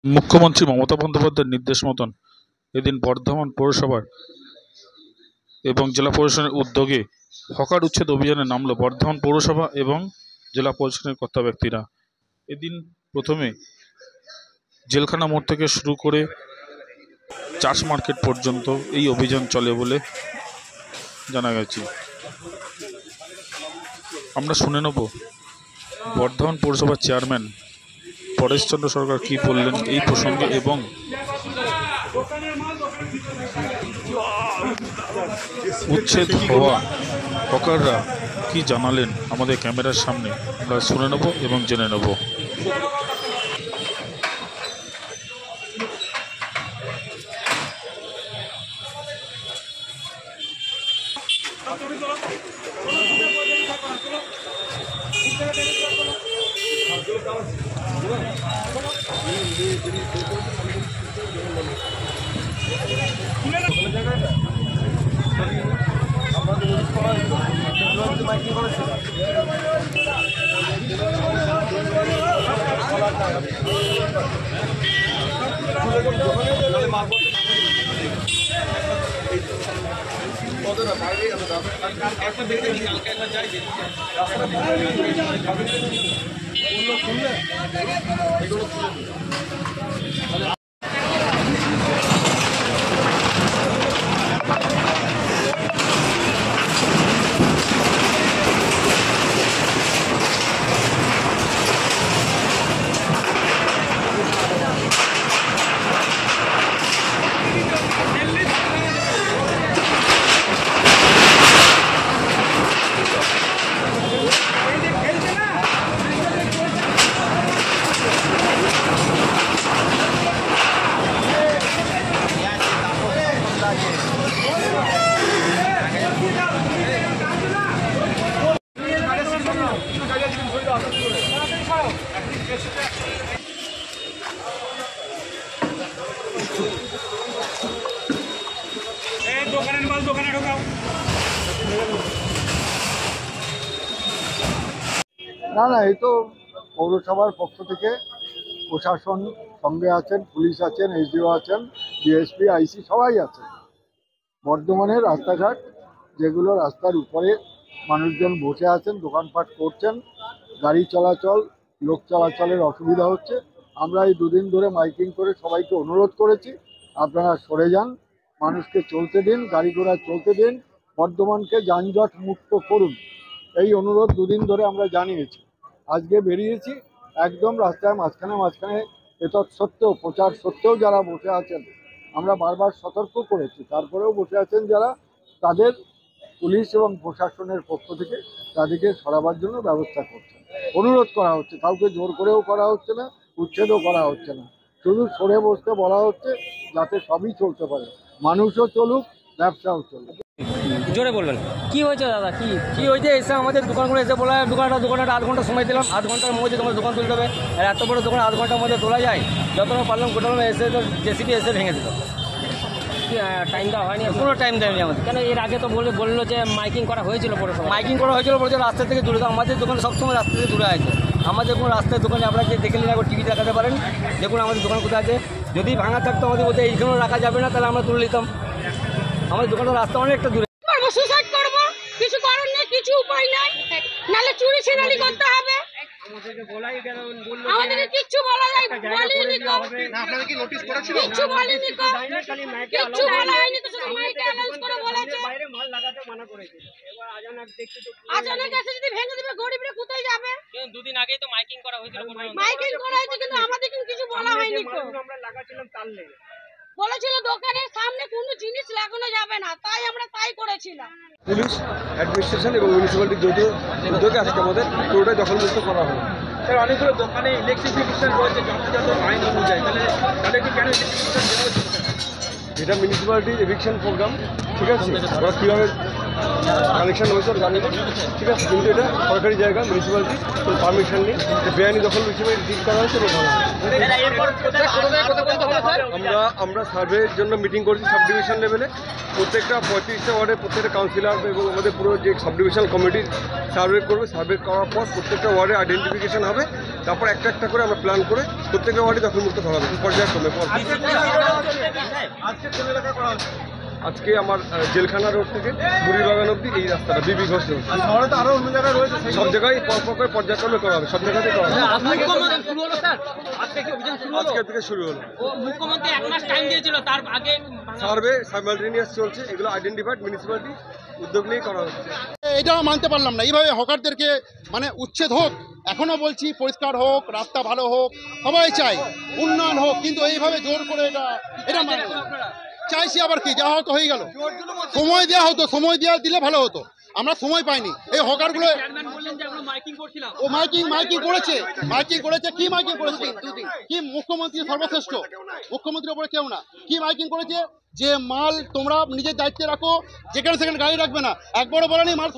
মুখ্যমন্ত্রী মমতা বন্দ্যোপাধ্যায়ের নির্দেশ মতন এদিন বর্ধমান পৌরসভার এবং জেলা প্রশাসনের উদ্যোগে হকার উচ্ছেদ অভিযানে নামল বর্ধমান পৌরসভা এবং জেলা প্রশাসনের কর্তা ব্যক্তিরা। এদিন প্রথমে জেলখানা মোড় থেকে শুরু করে চাষ মার্কেট পর্যন্ত এই অভিযান চলে বলে জানা গেছে। আমরা শুনে নেব বর্ধমান পৌরসভার চেয়ারম্যান পরেশচন্দ্র সরকার কি বললেন এই প্রসঙ্গে এবং উচ্ছেদ হওয়া হকাররা কি জানালেন আমাদের ক্যামেরার সামনে আমরা শুনে নেব এবং জেনে নেব। না এই তো পৌরসভার পক্ষ থেকে প্রশাসন সঙ্গে আছেন, পুলিশ আছেন, এসডিও আছেন, ডিএসপি, আইসি সবাই আছেন। বর্ধমানের রাস্তাঘাট যেগুলো রাস্তার উপরে মানুষজন বসে আছেন, দোকানপাট করছেন, গাড়ি চলাচল, লোক চলাচলের অসুবিধা হচ্ছে। আমরা এই দুদিন ধরে মাইকিং করে সবাইকে অনুরোধ করেছি, আপনারা সরে যান, মানুষকে চলতে দিন, গাড়ি ঘোড়া চলতে দিন, বর্ধমানকে যানজট মুক্ত করুন। এই অনুরোধ দুদিন ধরে আমরা জানিয়েছি। আজকে বেরিয়েছি, একদম রাস্তায় মাঝখানে এতৎ সত্ত্বেও, প্রচার সত্ত্বেও যারা বসে আছেন, আমরা বারবার সতর্ক করেছি, তারপরেও বসে আছেন যারা, তাদের পুলিশ এবং প্রশাসনের পক্ষ থেকে তাদেরকে সরাবার জন্য ব্যবস্থা করছে, অনুরোধ করা হচ্ছে। কাউকে জোর করেও করা হচ্ছে না, উচ্ছেদও করা হচ্ছে না, শুধু সরে বসতে বলা হচ্ছে যাতে সবই চলতে পারে, মানুষও চলুক, ব্যবসাও চলুক। জোরে বলবেন কি হয়েছে দাদা? কি হয়েছে? এসে আমাদের দোকানগুলো এসে বলা দোকানটা আধ ঘন্টা সময় দিলাম, আধ ঘন্টার মধ্যে তোমার দোকান তুলতে হবে। আর এত বড় দোকান আধ ঘন্টার মধ্যে তোলা যায়? যতটা পারলাম গোটালাম, এসে তো জেসিবি এসে ভেঙে দিল। টাইম দেওয়া হয়নি, কোনো টাইম দেয়নি আমাদের। কেন এর আগে তো বললো যে মাইকিং করা হয়েছিল, মাইকিং করা হয়েছিল বলছে রাস্তা থেকে দূরে। আমাদের দোকান সবসময় রাস্তা থেকে দূরে আছে। আমাদের কোনো রাস্তার দোকানে আপনারা যে দেখে নিন, একবার টিভি দেখাতে পারেন, দেখুন আমাদের দোকান কোথায় আছে। যদি ভাঙা থাকতো আমাদের বলতে এইখানেও রাখা যাবে না, তাহলে আমরা তুলে নিতাম। আমাদের দোকানের রাস্তা অনেকটা দূরে। সুসাইড করবো, কিছু করার নেই, কিছু উপায় নাই, নাহলে চুরি ছিনালি করতে হবে। আমাদেরকে কিচ্ছু বলা যায় বলিনি, আপনারা কি নোটিশ করেছিল? কিচ্ছু বলিনি, কিচ্ছু বলা হয়নি, তো শুধু মাইকে অ্যানাউন্স করে বলেছে বাইরে মাল লাগাতে মানা করেছে। এবার আজানাক দেখছি তো, আচানক এসে যদি ভেঙে দিবে, গরিবরা কোথায় যাবে? দুদিন আগেই তো মাইকিং করা হয়েছিল, মাইকিং করা হয়েছে, কিন্তু আমাদের কিছু বলা হয়নি। তো আমরা লাগাচ্ছিলাম তাহলে বলেছিল দোকানের সামনে কোনো জিনিস লাগানো যাবে না, তাই আমরা তাই করেছিলাম। পুলিশ, অ্যাডমিনিস্ট্রেশন এবং মিউনিসিপ্যালিটির যৌথ উদ্যোগে আজকে আমাদের পুরোটাই দখলমুক্ত করা হবে। স্যার, অনেকগুলো দোকানে ইলেকট্রিফিকেশন রয়েছে যথাযথ আইন অনুযায়ী, তাহলে কি কেন ইলেকট্রিফিকেশন দেওয়া হচ্ছে? এটা মিউনিসিপ্যালিটির এভিকশন প্রোগ্রাম, ঠিক আছে, ওরা কীভাবে কানেকশন হয়েছে জানি না, ঠিক আছে, কিন্তু এটা সরকারি জায়গা, মিউনিসিপ্যালিটি পারমিশন নেই, বেআইনি দখল হিসেবে ঠিক করা হয়েছে এবং আমরা সার্ভের জন্য মিটিং করছি সাব ডিভিশন লেভেলে। প্রত্যেকটা 35টা ওয়ার্ডের প্রত্যেকটা কাউন্সিলর এবং আমাদের পুরো যে সাব ডিভিশন কমিটি সার্ভে করবে। সার্ভে করার পর প্রত্যেকটা ওয়ার্ডে আইডেন্টিফিকেশন হবে, তারপর একটা একটা করে আমরা প্ল্যান করে প্রত্যেকটা ওয়ার্ডে দখলমুক্ত করা হবে পর্যায়ক্রমে। আজকে আমার জেলখানা রোড থেকে বুড়িবাগান অব্দি এই রাস্তাটা বিবি ঘোষ রোড। শহরে তো আরো অন্য জায়গায় রয়েছে, সব জায়গায় পরপর করে পর্যায়ক্রমে করা হবে, সব জায়গাতেই করা হবে। আজকের থেকে শুরু হলো। মুখ্যমন্ত্রী 1 মাস টাইম দিয়েছিল, তার আগে সার্ভে সাইমালটেনিয়াস চলছে, এগুলো আইডেন্টিফাইড মিউনিসিপ্যালিটি উদ্যোগ নিয়ে করা হচ্ছে। এটাও মানতে পারলাম না, এইভাবে হকারদেরকে মানে উচ্ছেদ হোক। এখনো বলছি পরিষ্কার হোক, রাস্তা ভালো হোক, সবাই চাই উন্নয়ন হোক, কিন্তু এইভাবে জোর করে এটা মানে চাইছি আবার কি, যা হতো হয়ে গেল। সময় দেওয়া হতো, সময় দেওয়া দিলে ভালো হতো, আমরা সময় পাইনি। এই হকারগুলো ও মাইকিং করেছে, কি মাইকিং করেছে? কি মুখ্যমন্ত্রী সর্বশ্রেষ্ঠ, মুখ্যমন্ত্রীর উপরে কেউ না। কি মাইকিং করেছে যে মাল তোমরা নিজের দায়িত্বে রাখো, যেখানে সেখানে গাড়ি রাখবে না, একবারও বলেনি মাল